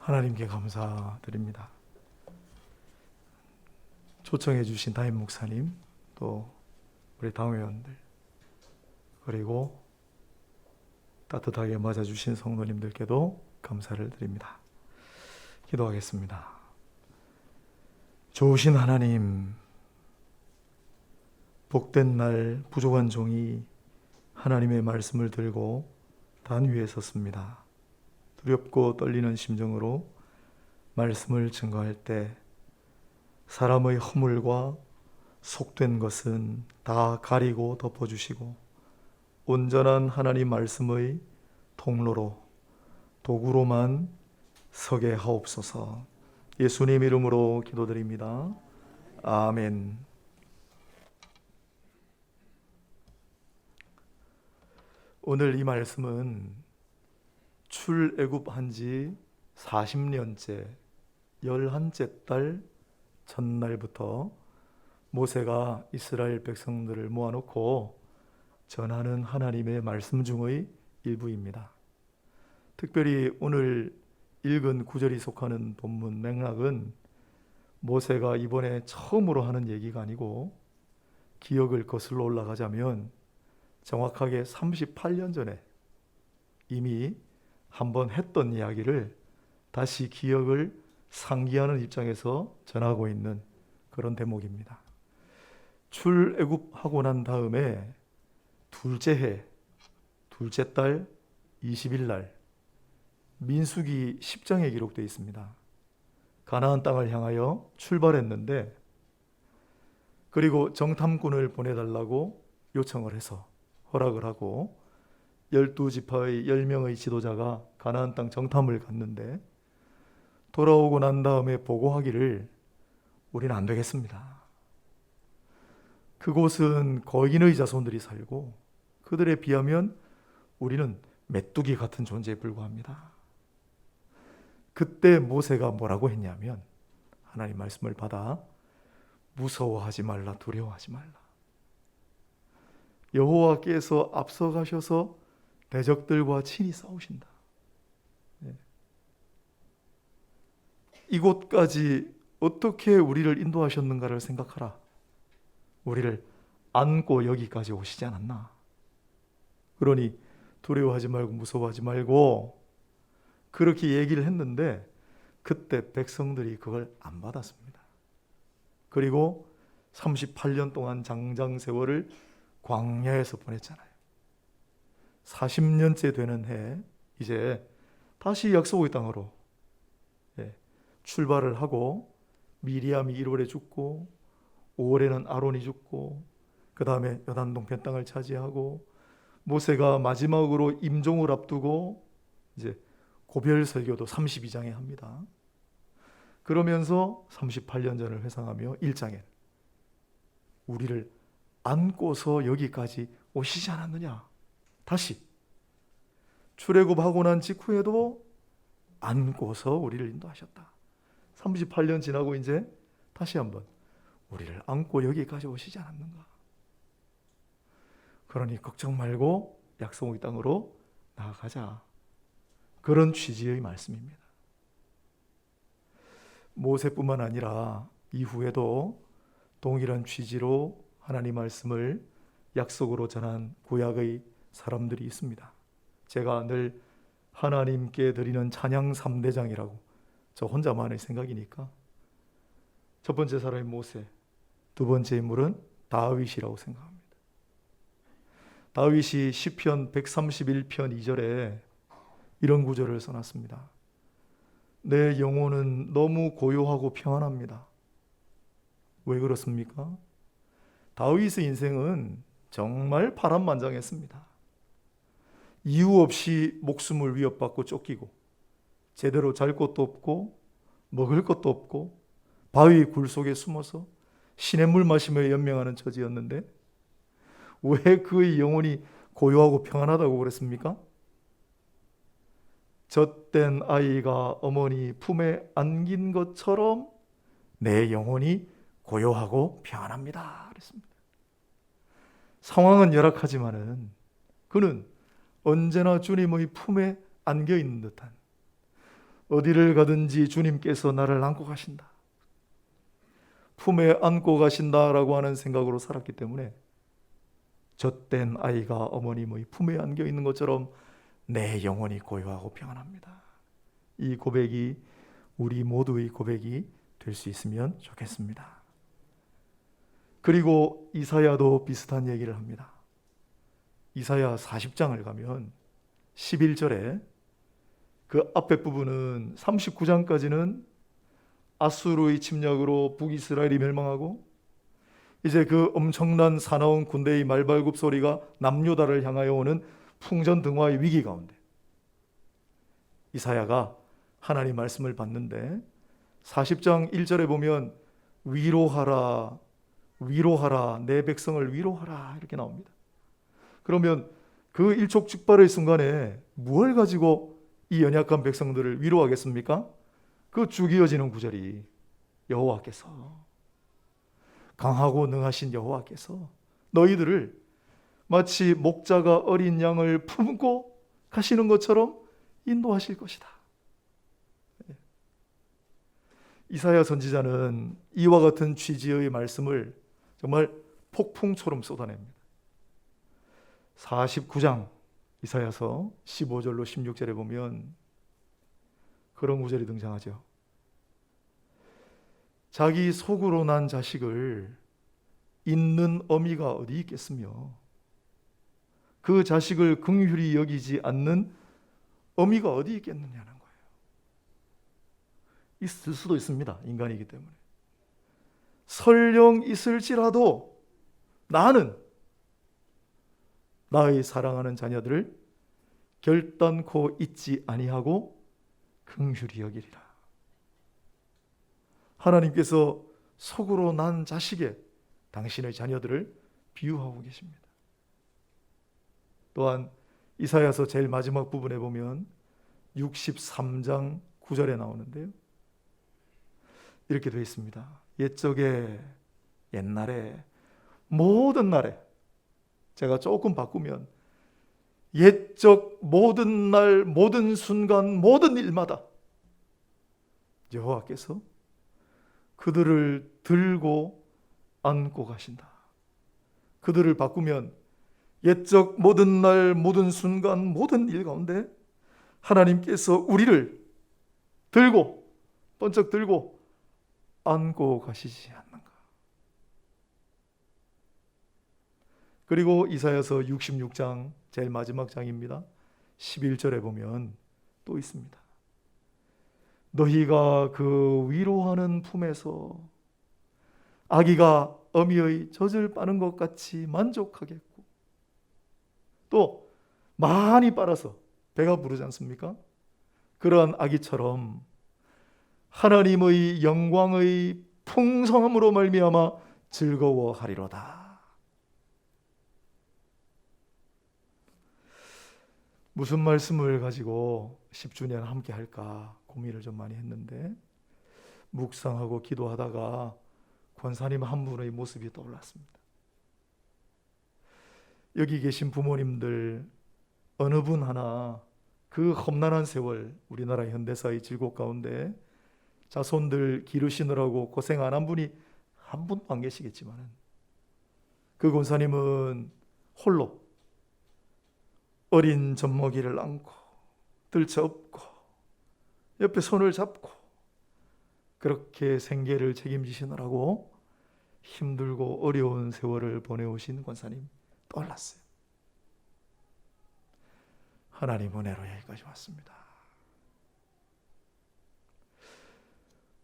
하나님께 감사드립니다. 초청해 주신 담임 목사님, 또 우리 당회원들, 그리고 따뜻하게 맞아주신 성도님들께도 감사를 드립니다. 기도하겠습니다. 좋으신 하나님, 복된 날 부족한 종이 하나님의 말씀을 들고 단 위에 섰습니다. 두렵고 떨리는 심정으로 말씀을 증거할 때 사람의 허물과 속된 것은 다 가리고 덮어주시고 온전한 하나님 말씀의 통로로, 도구로만 서게 하옵소서. 예수님 이름으로 기도드립니다. 아멘. 오늘 이 말씀은 출애굽한 지 40년째 11째 달 첫날부터 모세가 이스라엘 백성들을 모아놓고 전하는 하나님의 말씀 중의 일부입니다. 특별히 오늘 읽은 구절이 속하는 본문 맥락은 모세가 이번에 처음으로 하는 얘기가 아니고 기억을 거슬러 올라가자면 정확하게 38년 전에 이미 한번 했던 이야기를 다시 기억을 상기하는 입장에서 전하고 있는 그런 대목입니다. 출애굽하고 난 다음에 둘째 해, 둘째 달 20일 날 민수기 10장에 기록되어 있습니다. 가나안 땅을 향하여 출발했는데, 그리고 정탐꾼을 보내달라고 요청을 해서 허락을 하고 12지파의 10명의 지도자가 가나안 땅 정탐을 갔는데, 돌아오고 난 다음에 보고하기를 우리는 안 되겠습니다. 그곳은 거인의 자손들이 살고 그들에 비하면 우리는 메뚜기 같은 존재에 불과합니다. 그때 모세가 뭐라고 했냐면, 하나님 말씀을 받아 무서워하지 말라, 두려워하지 말라. 여호와께서 앞서가셔서 대적들과 친히 싸우신다. 이곳까지 어떻게 우리를 인도하셨는가를 생각하라. 우리를 안고 여기까지 오시지 않았나. 그러니 두려워하지 말고 무서워하지 말고 그렇게 얘기를 했는데, 그때 백성들이 그걸 안 받았습니다. 그리고 38년 동안 장장세월을 광야에서 보냈잖아요. 40년째 되는 해 이제 다시 약속의 땅으로 출발을 하고, 미리암이 1월에 죽고 5월에는 아론이 죽고 그 다음에 요단 동편 땅을 차지하고 모세가 마지막으로 임종을 앞두고 이제 고별 설교도 32장에 합니다. 그러면서 38년 전을 회상하며 1장에 우리를 안고서 여기까지 오시지 않았느냐. 다시 출애굽하고 난 직후에도 안고서 우리를 인도하셨다. 38년 지나고 이제 다시 한번 우리를 안고 여기까지 오시지 않았는가. 그러니 걱정 말고 약속의 땅으로 나아가자. 그런 취지의 말씀입니다. 모세뿐만 아니라 이후에도 동일한 취지로 하나님 말씀을 약속으로 전한 구약의 사람들이 있습니다. 제가 늘 하나님께 드리는 찬양 3대장이라고, 저 혼자만의 생각이니까 첫 번째 사람이 모세, 두 번째 인물은 다윗이라고 생각합니다. 다윗이 시편 131편 2절에 이런 구절을 써놨습니다. 내 영혼은 너무 고요하고 평안합니다. 왜 그렇습니까? 다윗의 인생은 정말 파란만장했습니다. 이유 없이 목숨을 위협받고 쫓기고 제대로 잘 곳도 없고 먹을 것도 없고 바위 굴 속에 숨어서 시냇물 마시며 연명하는 처지였는데, 왜 그의 영혼이 고요하고 평안하다고 그랬습니까? 젖된 아이가 어머니 품에 안긴 것처럼 내 영혼이 고요하고 평안합니다 그랬습니다. 상황은 열악하지만은 그는 언제나 주님의 품에 안겨 있는 듯한, 어디를 가든지 주님께서 나를 안고 가신다, 품에 안고 가신다라고 하는 생각으로 살았기 때문에 젖된 아이가 어머님의 품에 안겨 있는 것처럼 내 영혼이 고요하고 평안합니다. 이 고백이 우리 모두의 고백이 될 수 있으면 좋겠습니다. 그리고 이사야도 비슷한 얘기를 합니다. 이사야 40장을 가면 11절에 그 앞에 부분은 39장까지는 아수르의 침략으로 북이스라엘이 멸망하고 이제 그 엄청난 사나운 군대의 말발굽 소리가 남유다를 향하여 오는 풍전등화의 위기 가운데 이사야가 하나님 말씀을 받는데 40장 1절에 보면 위로하라, 위로하라, 내 백성을 위로하라 이렇게 나옵니다. 그러면 그 일촉즉발의 순간에 무엇을 가지고 이 연약한 백성들을 위로하겠습니까? 그 쭉 이어지는 구절이 여호와께서, 강하고 능하신 여호와께서 너희들을 마치 목자가 어린 양을 품고 가시는 것처럼 인도하실 것이다. 이사야 선지자는 이와 같은 취지의 말씀을 정말 폭풍처럼 쏟아냅니다. 49장 이사야서 15절로 16절에 보면 그런 구절이 등장하죠. 자기 속으로 난 자식을 잇는 어미가 어디 있겠으며 그 자식을 긍휼히 여기지 않는 어미가 어디 있겠느냐는 거예요. 있을 수도 있습니다. 인간이기 때문에. 설령 있을지라도 나는 나의 사랑하는 자녀들을 결단코 잊지 아니하고 긍휼히 여기리라. 하나님께서 속으로 난 자식에 당신의 자녀들을 비유하고 계십니다. 또한 이사야서 제일 마지막 부분에 보면 63장 9절에 나오는데요. 이렇게 되어 있습니다. 옛적에, 옛날에, 모든 날에, 제가 조금 바꾸면 옛적 모든 날, 모든 순간, 모든 일마다 여호와께서 그들을 들고 안고 가신다. 그들을 바꾸면 옛적 모든 날, 모든 순간, 모든 일 가운데 하나님께서 우리를 들고, 번쩍 들고 안고 가시지 않는가. 그리고 이사야서 66장 제일 마지막 장입니다. 11절에 보면 또 있습니다. 너희가 그 위로하는 품에서 아기가 어미의 젖을 빠는 것 같이 만족하겠고 또 많이 빨아서 배가 부르지 않습니까? 그러한 아기처럼 하나님의 영광의 풍성함으로 말미암아 즐거워하리로다. 무슨 말씀을 가지고 10주년 함께 할까 고민을 좀 많이 했는데 묵상하고 기도하다가 권사님 한 분의 모습이 떠올랐습니다. 여기 계신 부모님들 어느 분 하나 그 험난한 세월 우리나라 현대사의 질곡 가운데 자손들 기르시느라고 고생 안 한 분이 한 분도 안 계시겠지만 그 권사님은 홀로 어린 젖먹이를 안고 들쳐업고 옆에 손을 잡고 그렇게 생계를 책임지시느라고 힘들고 어려운 세월을 보내오신 권사님 떠올랐어요. 하나님 은혜로 여기까지 왔습니다.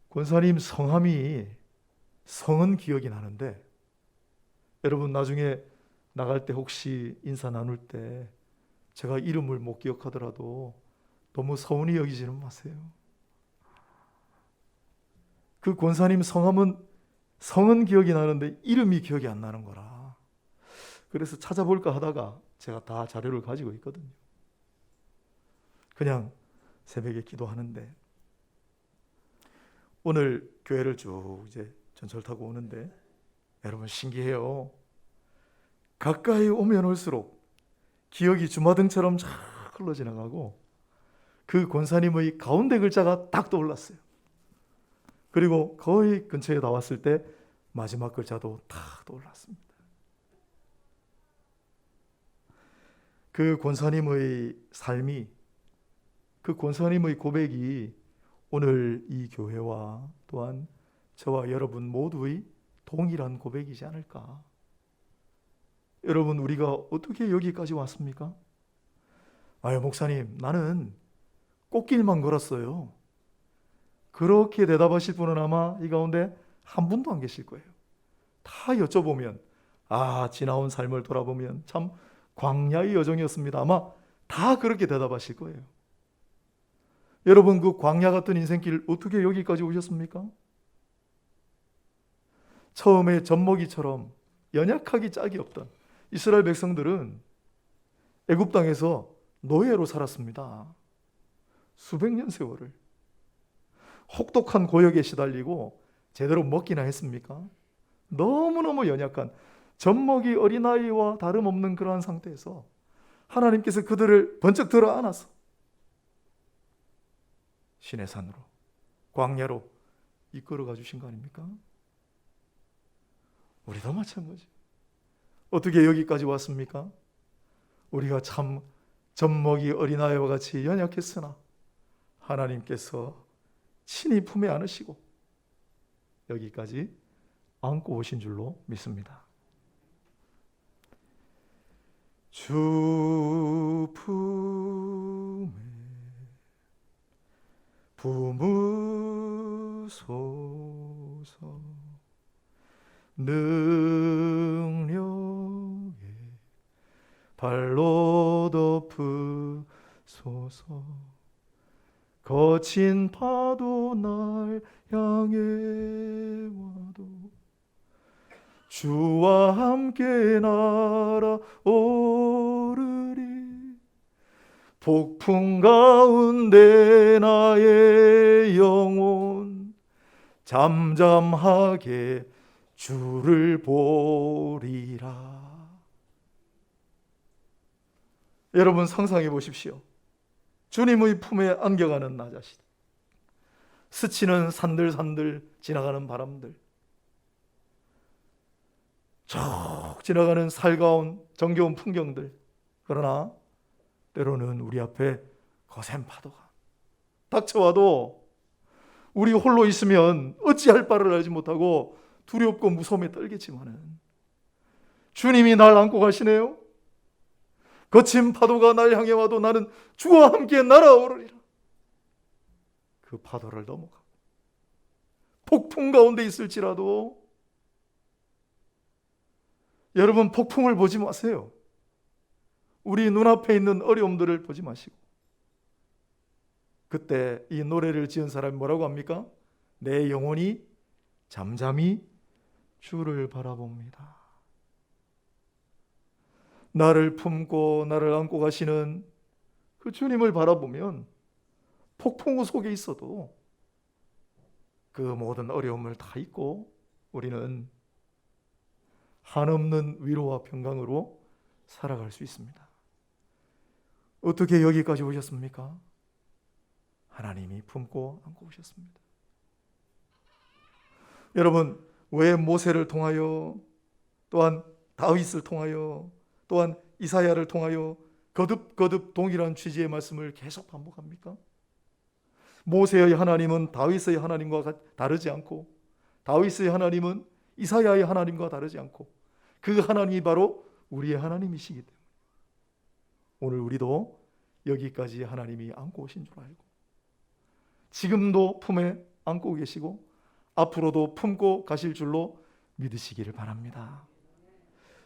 권사님 성은 기억이 나는데 여러분 나중에 나갈 때 혹시 인사 나눌 때 제가 이름을 못 기억하더라도 너무 서운히 여기지는 마세요. 그 권사님 성은 기억이 나는데 이름이 기억이 안 나는 거라. 그래서 찾아볼까 하다가 제가 다 자료를 가지고 있거든요. 그냥 새벽에 기도하는데 오늘 교회를 쭉 이제 전철 타고 오는데 여러분 신기해요. 가까이 오면 올수록 기억이 주마등처럼 쫙 흘러 지나가고 그 권사님의 가운데 글자가 딱 떠올랐어요. 그리고 거의 근처에 다 왔을 때 마지막 글자도 딱 떠올랐습니다. 그 권사님의 삶이, 그 권사님의 고백이 오늘 이 교회와 또한 저와 여러분 모두의 동일한 고백이지 않을까. 여러분, 우리가 어떻게 여기까지 왔습니까? 아유, 목사님, 나는 꽃길만 걸었어요. 그렇게 대답하실 분은 아마 이 가운데 한 분도 안 계실 거예요. 다 여쭤보면, 지나온 삶을 돌아보면 참 광야의 여정이었습니다. 아마 다 그렇게 대답하실 거예요. 여러분, 그 광야 같은 인생길 어떻게 여기까지 오셨습니까? 처음에 젖먹이처럼 연약하기 짝이 없던 이스라엘 백성들은 애굽 땅에서 노예로 살았습니다. 수백 년 세월을. 혹독한 고역에 시달리고 제대로 먹기나 했습니까? 너무너무 연약한 젖먹이 어린아이와 다름없는 그러한 상태에서 하나님께서 그들을 번쩍 들어 안아서 신의 산으로, 광야로 이끌어가 주신 거 아닙니까? 우리도 마찬가지. 어떻게 여기까지 왔습니까? 우리가 참 젖먹이 어린아이와 같이 연약했으나 하나님께서 친히 품에 안으시고 여기까지 안고 오신 줄로 믿습니다. 주 품에 품으소서. 능력에 발로 덮으소서. 거친 파도 날 향해 와도 주와 함께 날아오르리. 폭풍 가운데 나의 영혼 잠잠하게 주를 보리라. 여러분, 상상해 보십시오. 주님의 품에 안겨가는 나 자신, 스치는 산들산들 지나가는 바람들, 쭉 지나가는 살가운 정겨운 풍경들. 그러나 때로는 우리 앞에 거센 파도가 닥쳐와도 우리 홀로 있으면 어찌할 바를 알지 못하고 두렵고 무서움에 떨겠지만은 주님이 날 안고 가시네요. 거친 파도가 날 향해 와도 나는 주와 함께 날아오르리라. 그 파도를 넘어가고 폭풍 가운데 있을지라도 여러분, 폭풍을 보지 마세요. 우리 눈앞에 있는 어려움들을 보지 마시고, 그때 이 노래를 지은 사람이 뭐라고 합니까? 내 영혼이 잠잠히 주를 바라봅니다. 나를 품고 나를 안고 가시는 그 주님을 바라보면 폭풍우 속에 있어도 그 모든 어려움을 다 잊고 우리는 한없는 위로와 평강으로 살아갈 수 있습니다. 어떻게 여기까지 오셨습니까? 하나님이 품고 안고 오셨습니다. 여러분, 왜 모세를 통하여, 또한 다윗을 통하여, 또한 이사야를 통하여 거듭거듭 동일한 취지의 말씀을 계속 반복합니까? 모세의 하나님은 다윗의 하나님과 다르지 않고, 다윗의 하나님은 이사야의 하나님과 다르지 않고, 그 하나님이 바로 우리의 하나님이시기 때문에 오늘 우리도 여기까지 하나님이 안고 오신 줄 알고, 지금도 품에 안고 계시고 앞으로도 품고 가실 줄로 믿으시기를 바랍니다.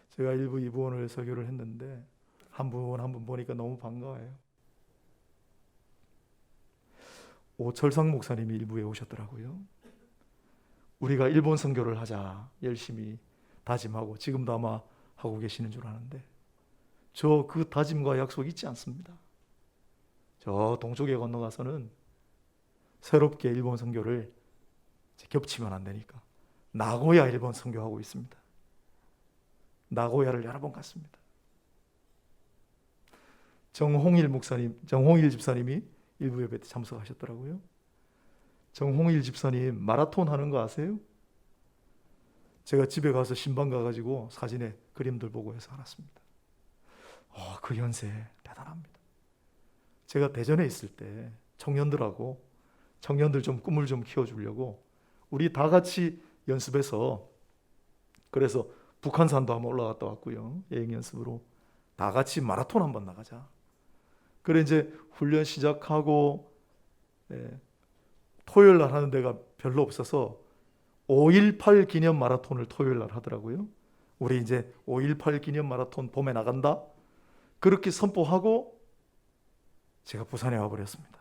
제가 1부, 2부 오늘 설교를 했는데 한 분 한 분 보니까 너무 반가워요. 오철상 목사님이 일부에 오셨더라고요. 우리가 일본 선교를 하자 열심히 다짐하고 지금도 아마 하고 계시는 줄 아는데 저 그 다짐과 약속 잊지 않습니다. 저 동쪽에 건너가서는 새롭게 일본 선교를 겹치면 안 되니까 나고야 일본 선교하고 있습니다. 나고야를 여러 번 갔습니다. 정홍일 집사님이 일부 예배 때 참석하셨더라고요. 정홍일 집사님 마라톤 하는 거 아세요? 제가 집에 가서 신방 가가지고 사진에 그림들 보고 해서 알았습니다. 그 연세 대단합니다. 제가 대전에 있을 때 청년들 좀 꿈을 좀 키워주려고 우리 다 같이 연습해서, 그래서 북한산도 한번 올라갔다 왔고요. 여행 연습으로 다 같이 마라톤 한번 나가자. 그래 이제 훈련 시작하고 토요일 날 하는 데가 별로 없어서 5.18 기념 마라톤을 토요일 날 하더라고요. 우리 이제 5.18 기념 마라톤 봄에 나간다. 그렇게 선포하고 제가 부산에 와버렸습니다.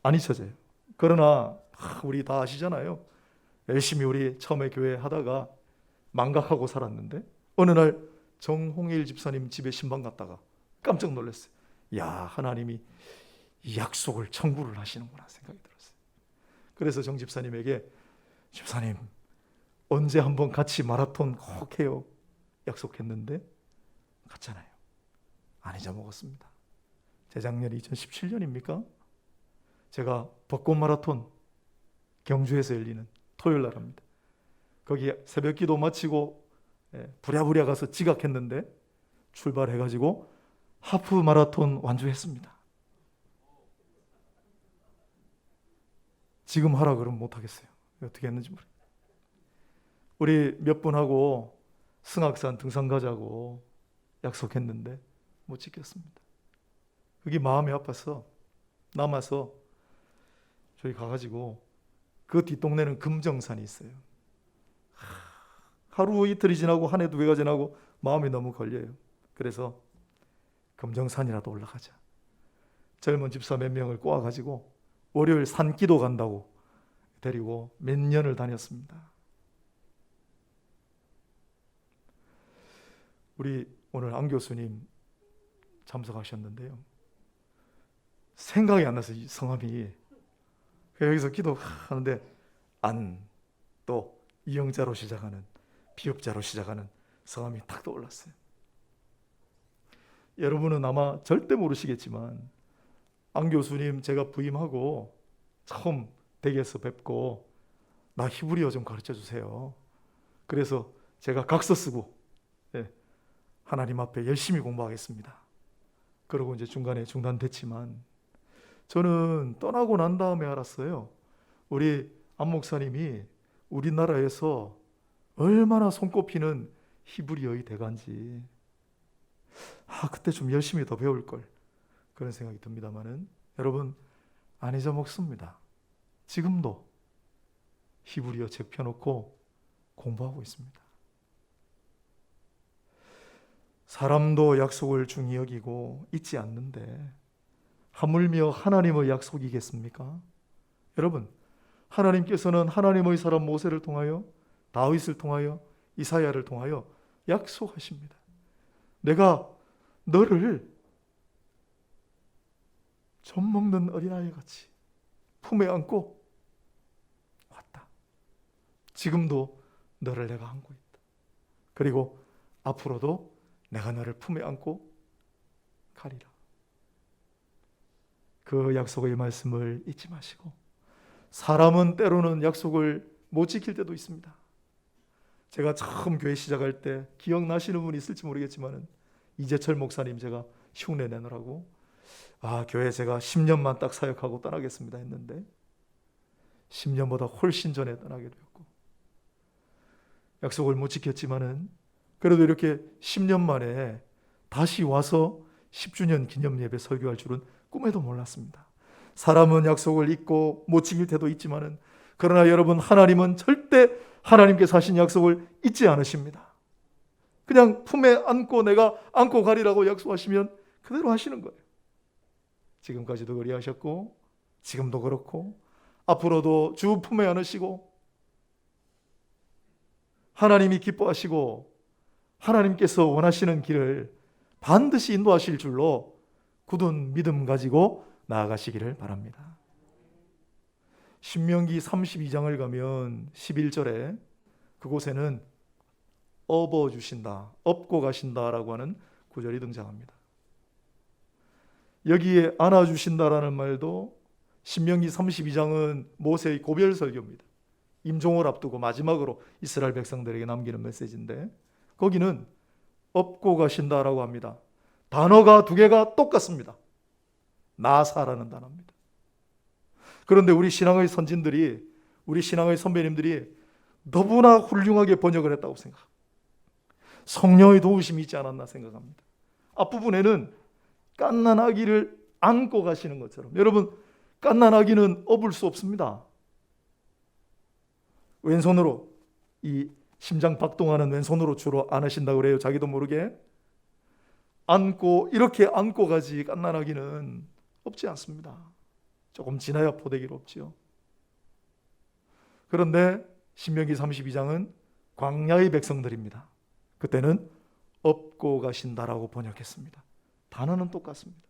안 잊혀져요. 그러나 우리 다 아시잖아요. 열심히 우리 처음에 교회 하다가 망각하고 살았는데 어느 날 정홍일 집사님 집에 신방 갔다가 깜짝 놀랐어요. 야, 하나님이 이 약속을 청구를 하시는구나 생각이 들었어요. 그래서 정 집사님에게, 집사님 언제 한번 같이 마라톤 꼭 해요 약속했는데 갔잖아요. 안 잊어먹었습니다. 재작년 2017년입니까? 제가 벚꽃 마라톤 경주에서 열리는 토요일 날 합니다. 거기 새벽 기도 마치고 부랴부랴 가서 지각했는데 출발해가지고 하프 마라톤 완주했습니다. 지금 하라 그러면 못하겠어요. 어떻게 했는지 모르겠어요. 우리 몇 분하고 승악산 등산 가자고 약속했는데 못 지켰습니다. 그게 마음이 아파서 남아서 저희 가가지고, 그 뒷동네는 금정산이 있어요. 하루 이틀이 지나고 한 해 두 해가 지나고 마음이 너무 걸려요. 그래서 금정산이라도 올라가자. 젊은 집사 몇 명을 꼬아가지고 월요일 산기도 간다고 데리고 몇 년을 다녔습니다. 우리 오늘 안 교수님 참석하셨는데요. 생각이 안 나서 이 성함이. 여기서 기도하는데 또 이영자로 시작하는, 비읍자로 시작하는 성함이 탁 떠올랐어요. 여러분은 아마 절대 모르시겠지만 안 교수님 제가 부임하고 처음 댁에서 뵙고 나 히브리어 좀 가르쳐 주세요. 그래서 제가 각서 쓰고 하나님 앞에 열심히 공부하겠습니다. 그러고 이제 중간에 중단됐지만 저는 떠나고 난 다음에 알았어요. 우리 안 목사님이 우리나라에서 얼마나 손꼽히는 히브리어의 대가인지. 그때 좀 열심히 더 배울 걸, 그런 생각이 듭니다만은 여러분 안 잊어먹습니다. 지금도 히브리어 책 펴놓고 공부하고 있습니다. 사람도 약속을 중히 여기고 잊지 않는데 하물며 하나님의 약속이겠습니까? 여러분, 하나님께서는 하나님의 사람 모세를 통하여, 다윗을 통하여, 이사야를 통하여 약속하십니다. 내가 너를 젖 먹는 어린아이 같이 품에 안고 왔다. 지금도 너를 내가 안고 있다. 그리고 앞으로도 내가 너를 품에 안고 가리라. 그 약속의 말씀을 잊지 마시고, 사람은 때로는 약속을 못 지킬 때도 있습니다. 제가 처음 교회 시작할 때 기억나시는 분이 있을지 모르겠지만 이재철 목사님 제가 흉내 내느라고 교회 제가 10년만 딱 사역하고 떠나겠습니다 했는데 10년보다 훨씬 전에 떠나게 되었고, 약속을 못 지켰지만은 그래도 이렇게 10년 만에 다시 와서 10주년 기념 예배 설교할 줄은 꿈에도 몰랐습니다. 사람은 약속을 잊고 못 지킬 때도 있지만은, 그러나 여러분, 하나님은 절대 하나님께서 하신 약속을 잊지 않으십니다. 그냥 품에 안고 내가 안고 가리라고 약속하시면 그대로 하시는 거예요. 지금까지도 그리하셨고 지금도 그렇고 앞으로도 주 품에 안으시고, 하나님이 기뻐하시고 하나님께서 원하시는 길을 반드시 인도하실 줄로 굳은 믿음 가지고 나아가시기를 바랍니다. 신명기 32장을 가면 11절에 그곳에는 업어주신다, 업고 가신다라고 하는 구절이 등장합니다. 여기에 안아주신다라는 말도 신명기 32장은 모세의 고별 설교입니다. 임종을 앞두고 마지막으로 이스라엘 백성들에게 남기는 메시지인데 거기는 업고 가신다라고 합니다. 단어가 두 개가 똑같습니다. 나사라는 단어입니다. 그런데 우리 신앙의 선진들이, 우리 신앙의 선배님들이 너무나 훌륭하게 번역을 했다고 생각합니다. 성령의 도우심이 있지 않았나 생각합니다. 앞부분에는 갓난 아기를 안고 가시는 것처럼, 여러분 갓난 아기는 업을 수 없습니다. 왼손으로, 이 심장 박동하는 왼손으로 주로 안으신다고 그래요. 자기도 모르게 안고, 이렇게 안고 가지 갓난 아기는 없지 않습니다. 조금 지나야 포대기로 없지요. 그런데 신명기 32장은 광야의 백성들입니다. 그때는 업고 가신다라고 번역했습니다. 단어는 똑같습니다.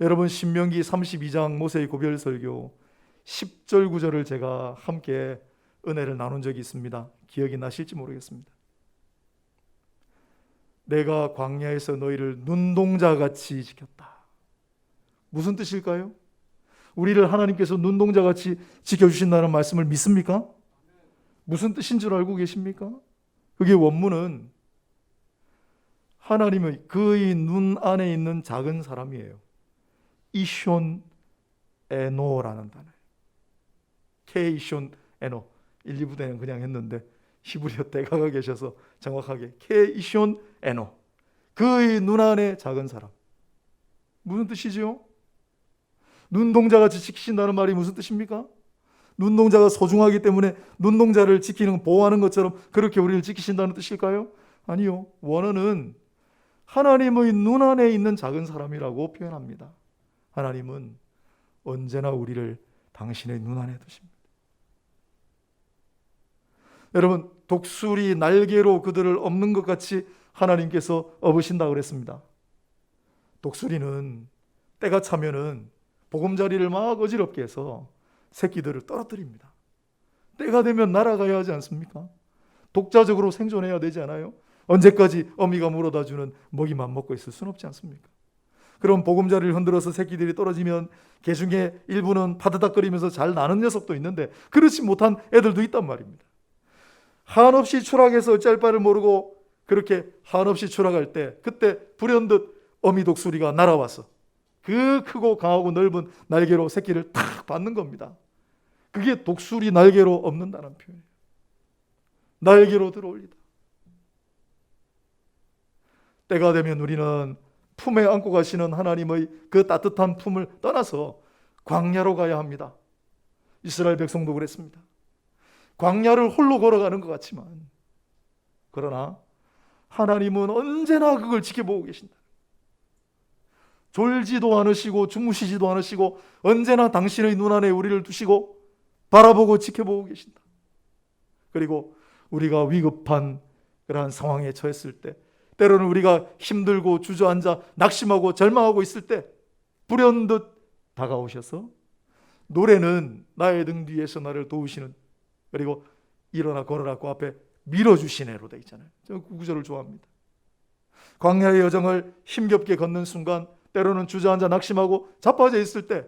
여러분, 신명기 32장 모세의 고별 설교 10절 9절을 제가 함께 은혜를 나눈 적이 있습니다. 기억이 나실지 모르겠습니다. 내가 광야에서 너희를 눈동자같이 지켰다. 무슨 뜻일까요? 우리를 하나님께서 눈동자같이 지켜주신다는 말씀을 믿습니까? 무슨 뜻인 줄 알고 계십니까? 그게 원문은 하나님의 그의 눈 안에 있는 작은 사람이에요. 이숀 에노라는 단어예요. 케이숀 에노. 1, 2부대는 그냥 했는데 히브리어 대가가 계셔서 정확하게 케이숀 에노. 그의 눈 안에 작은 사람. 무슨 뜻이죠? 눈동자같이 지키신다는 말이 무슨 뜻입니까? 눈동자가 소중하기 때문에 눈동자를 지키는, 보호하는 것처럼 그렇게 우리를 지키신다는 뜻일까요? 아니요. 원어는 하나님의 눈 안에 있는 작은 사람이라고 표현합니다. 하나님은 언제나 우리를 당신의 눈 안에 두십니다. 여러분, 독수리 날개로 그들을 업는 것 같이 하나님께서 업으신다고 그랬습니다. 독수리는 때가 차면은 보금자리를 막 어지럽게 해서 새끼들을 떨어뜨립니다. 때가 되면 날아가야 하지 않습니까? 독자적으로 생존해야 되지 않아요? 언제까지 어미가 물어다 주는 먹이만 먹고 있을 수는 없지 않습니까? 그럼 보금자리를 흔들어서 새끼들이 떨어지면 개 중에 일부는 파드닥거리면서 잘 나는 녀석도 있는데 그렇지 못한 애들도 있단 말입니다. 한없이 추락해서 어찌할 바를 모르고 그렇게 한없이 추락할 때, 그때 불현듯 어미 독수리가 날아와서 그 크고 강하고 넓은 날개로 새끼를 탁 받는 겁니다. 그게 독수리 날개로 업는다는 표현이에요. 날개로 들어올리다. 때가 되면 우리는 품에 안고 가시는 하나님의 그 따뜻한 품을 떠나서 광야로 가야 합니다. 이스라엘 백성도 그랬습니다. 광야를 홀로 걸어가는 것 같지만, 그러나 하나님은 언제나 그걸 지켜보고 계신다. 졸지도 않으시고 주무시지도 않으시고 언제나 당신의 눈 안에 우리를 두시고 바라보고 지켜보고 계신다. 그리고 우리가 위급한 그러한 상황에 처했을 때, 때로는 우리가 힘들고 주저앉아 낙심하고 절망하고 있을 때 불현듯 다가오셔서, 노래는 나의 등 뒤에서 나를 도우시는, 그리고 일어나 걸어라 그 앞에 밀어주시네로 되어 있잖아요. 저는 그 구절을 좋아합니다. 광야의 여정을 힘겹게 걷는 순간, 때로는 주저앉아 낙심하고 자빠져 있을 때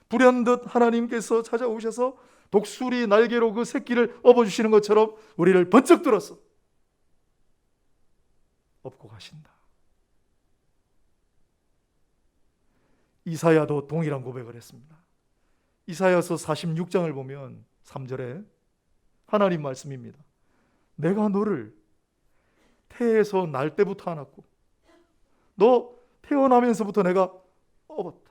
불현듯 하나님께서 찾아오셔서 독수리 날개로 그 새끼를 업어주시는 것처럼 우리를 번쩍 들어서 업고 가신다. 이사야도 동일한 고백을 했습니다. 이사야서 46장을 보면 3절에 하나님 말씀입니다. 내가 너를 태에서 날 때부터 안았고 너 태어나면서부터 내가 업었다.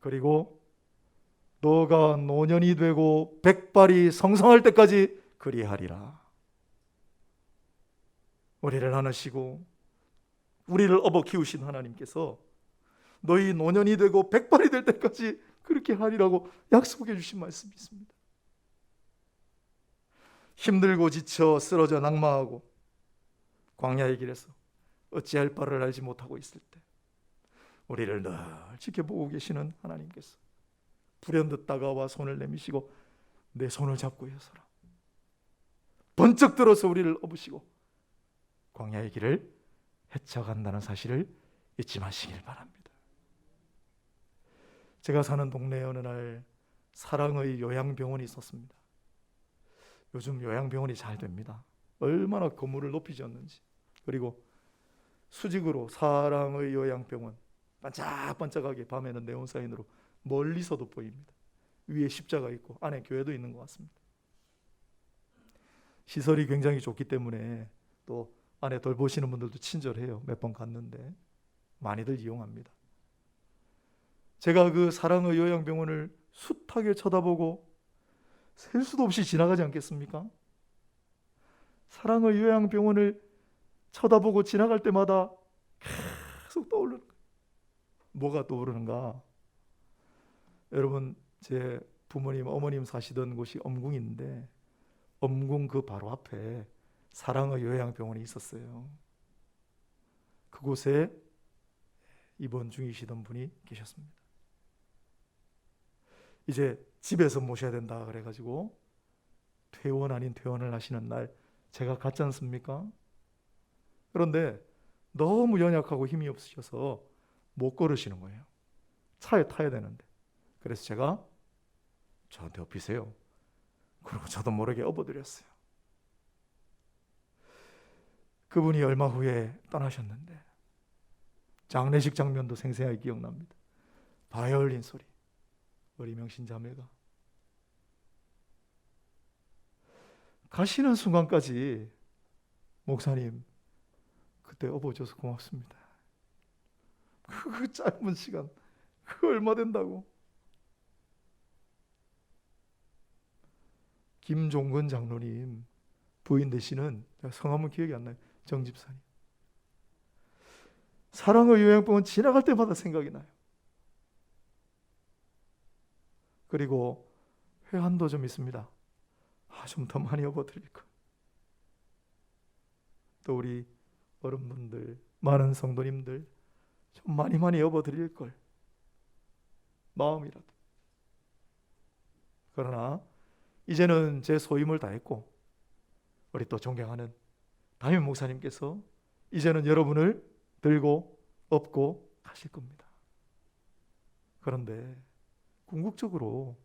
그리고 너가 노년이 되고 백발이 성성할 때까지 그리하리라. 우리를 안으시고 우리를 업어 키우신 하나님께서 너희 노년이 되고 백발이 될 때까지 그렇게 하리라고 약속해 주신 말씀이 있습니다. 힘들고 지쳐 쓰러져 낙마하고 광야의 길에서 어찌할 바를 알지 못하고 있을 때 우리를 늘 지켜보고 계시는 하나님께서 불현듯 다가와 손을 내미시고 내 손을 잡고 일어서라. 번쩍 들어서 우리를 업으시고 광야의 길을 헤쳐간다는 사실을 잊지 마시길 바랍니다. 제가 사는 동네에 어느 날 사랑의 요양병원이 있었습니다. 요즘 요양병원이 잘 됩니다. 얼마나 건물을 높이 지었는지. 그리고 수직으로 사랑의 요양병원, 반짝반짝하게 밤에는 네온사인으로 멀리서도 보입니다. 위에 십자가 있고 안에 교회도 있는 것 같습니다. 시설이 굉장히 좋기 때문에 또 안에 돌보시는 분들도 친절해요. 몇 번 갔는데 많이들 이용합니다. 제가 그 사랑의 요양병원을 숱하게 쳐다보고 셀 수도 없이 지나가지 않겠습니까? 사랑의 요양병원을 쳐다보고 지나갈 때마다 계속 떠오르는 거예요. 뭐가 떠오르는가? 여러분, 제 부모님, 어머님 사시던 곳이 엄궁인데 엄궁 그 바로 앞에 사랑의 요양병원이 있었어요. 그곳에 입원 중이시던 분이 계셨습니다. 이제 집에서 모셔야 된다 그래가지고 퇴원 아닌 퇴원을 하시는 날 제가 갔지 않습니까? 그런데 너무 연약하고 힘이 없으셔서 못 걸으시는 거예요. 차에 타야 되는데. 그래서 제가 저한테 업히세요. 그리고 저도 모르게 업어드렸어요. 그분이 얼마 후에 떠나셨는데 장례식 장면도 생생하게 기억납니다. 바이올린 소리, 어리명신 자매가 가시는 순간까지 목사님 그때 업어줘서 고맙습니다. 그 짧은 시간 그 얼마 된다고. 김종근 장로님 부인 되시는, 성함은 기억이 안 나요, 정집사님. 사랑의 요양병원 지나갈 때마다 생각이 나요. 그리고 회한도 좀 있습니다. 좀 더 많이 업어드릴 걸. 또 우리 어른분들, 많은 성도님들 좀 많이 업어드릴 걸. 마음이라도. 그러나 이제는 제 소임을 다했고 우리 또 존경하는 담임 목사님께서 이제는 여러분을 들고 업고 가실 겁니다. 그런데 궁극적으로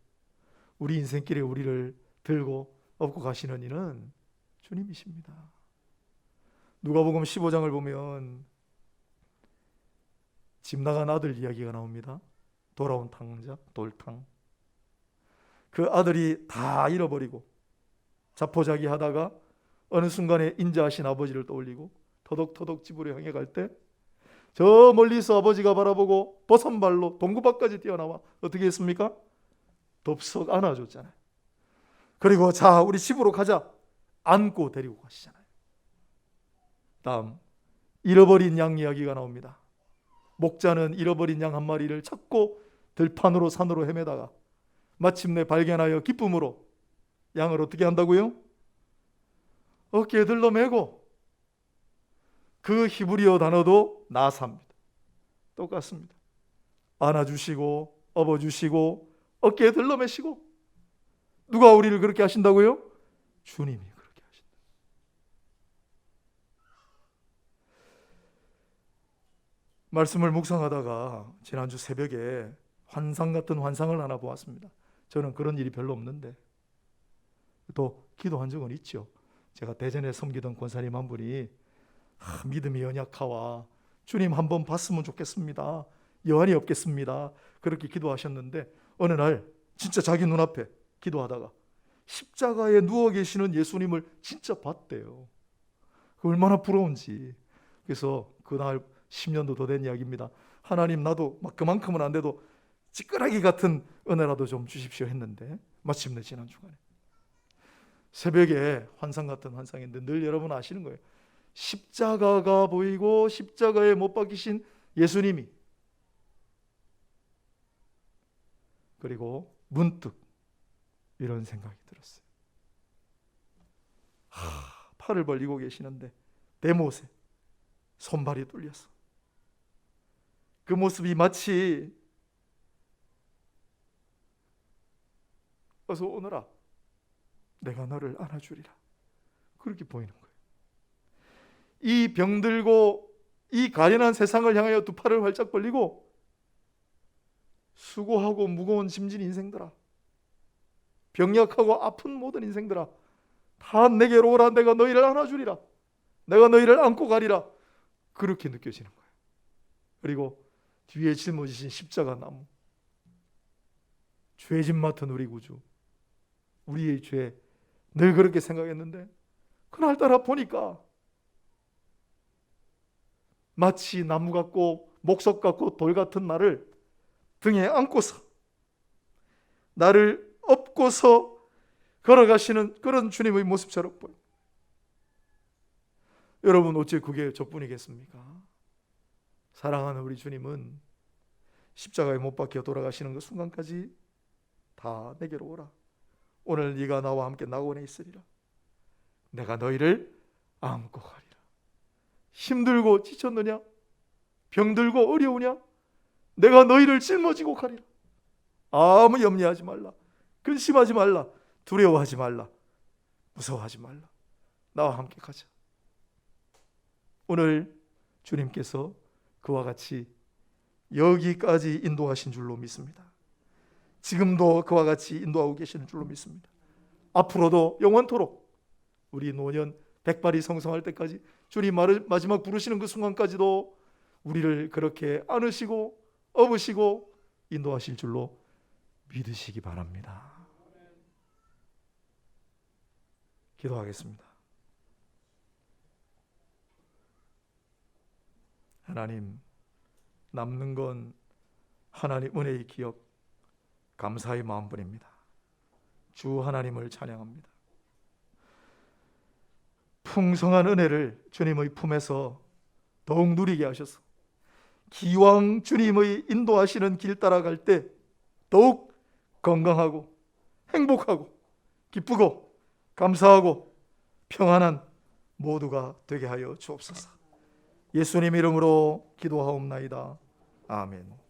우리 인생길에 우리를 들고 업고 가시는 이는 주님이십니다. 누가복음 15장을 보면 집 나간 아들 이야기가 나옵니다. 돌아온 탕자, 돌탕. 그 아들이 다 잃어버리고 자포자기 하다가 어느 순간에 인자하신 아버지를 떠올리고 터덕터덕 집으로 향해 갈 때 저 멀리서 아버지가 바라보고 버선발로 동구밖까지 뛰어나와 어떻게 했습니까? 덥석 안아줬잖아요. 그리고 자 우리 집으로 가자 안고 데리고 가시잖아요. 다음 잃어버린 양 이야기가 나옵니다. 목자는 잃어버린 양 한 마리를 찾고 들판으로 산으로 헤매다가 마침내 발견하여 기쁨으로 양을 어떻게 한다고요? 어깨에 들러 메고. 그 히브리어 단어도 나사입니다. 똑같습니다. 안아주시고 업어주시고 어깨에 들러 메시고. 누가 우리를 그렇게 하신다고요? 주님이 그렇게 하신다. 말씀을 묵상하다가 지난주 새벽에 환상 같은 환상을 하나 보았습니다. 저는 그런 일이 별로 없는데 또 기도한 적은 있죠. 제가 대전에 섬기던 권사님 한 분이 믿음이 연약하와 주님 한번 봤으면 좋겠습니다. 여한이 없겠습니다. 그렇게 기도하셨는데 어느 날 진짜 자기 눈앞에 기도하다가 십자가에 누워 계시는 예수님을 진짜 봤대요. 얼마나 부러운지. 그래서 그날 10년도 더 된 이야기입니다. 하나님 나도 막 그만큼은 안 돼도 찌끄라기 같은 은혜라도 좀 주십시오 했는데 마침내 지난 주간에 새벽에 환상 같은 환상인데 늘 여러분 아시는 거예요. 십자가가 보이고 십자가에 못 박히신 예수님이. 그리고 문득 이런 생각이 들었어요. 팔을 벌리고 계시는데 대못에 손발이 뚫렸어. 그 모습이 마치 어서 오너라 내가 너를 안아주리라 그렇게 보이는 거예요. 이 병들고 이 가련한 세상을 향하여 두 팔을 활짝 벌리고 수고하고 무거운 짐진 인생들아, 병약하고 아픈 모든 인생들아, 다 내게로 오라. 내가 너희를 안아주리라. 내가 너희를 안고 가리라. 그렇게 느껴지는 거예요. 그리고 뒤에 짊어지신 십자가 나무, 죄짐 맡은 우리 구주, 우리의 죄, 늘 그렇게 생각했는데 그날따라 보니까 마치 나무 같고 목석 같고 돌 같은 나를 등에 안고서 나를 업고서 걸어가시는 그런 주님의 모습처럼 보여요. 여러분, 어째 그게 저뿐이겠습니까? 사랑하는 우리 주님은 십자가에 못 박혀 돌아가시는 그 순간까지 다 내게로 오라. 오늘 네가 나와 함께 낙원에 있으리라. 내가 너희를 안고 가리라. 힘들고 지쳤느냐? 병들고 어려우냐? 내가 너희를 짊어지고 가리라. 아무 염려하지 말라. 근심하지 말라. 두려워하지 말라. 무서워하지 말라. 나와 함께 가자. 오늘 주님께서 그와 같이 여기까지 인도하신 줄로 믿습니다. 지금도 그와 같이 인도하고 계시는 줄로 믿습니다. 앞으로도 영원토록 우리 노년 백발이 성성할 때까지 주님 마지막 부르시는 그 순간까지도 우리를 그렇게 안으시고 업으시고 인도하실 줄로 믿으시기 바랍니다. 기도하겠습니다. 하나님, 남는 건 하나님 은혜의 기억, 감사의 마음뿐입니다. 주 하나님을 찬양합니다. 풍성한 은혜를 주님의 품에서 더욱 누리게 하셔서 기왕 주님의 인도하시는 길 따라갈 때 더욱 건강하고 행복하고 기쁘고 감사하고 평안한 모두가 되게 하여 주옵소서. 예수님 이름으로 기도하옵나이다. 아멘.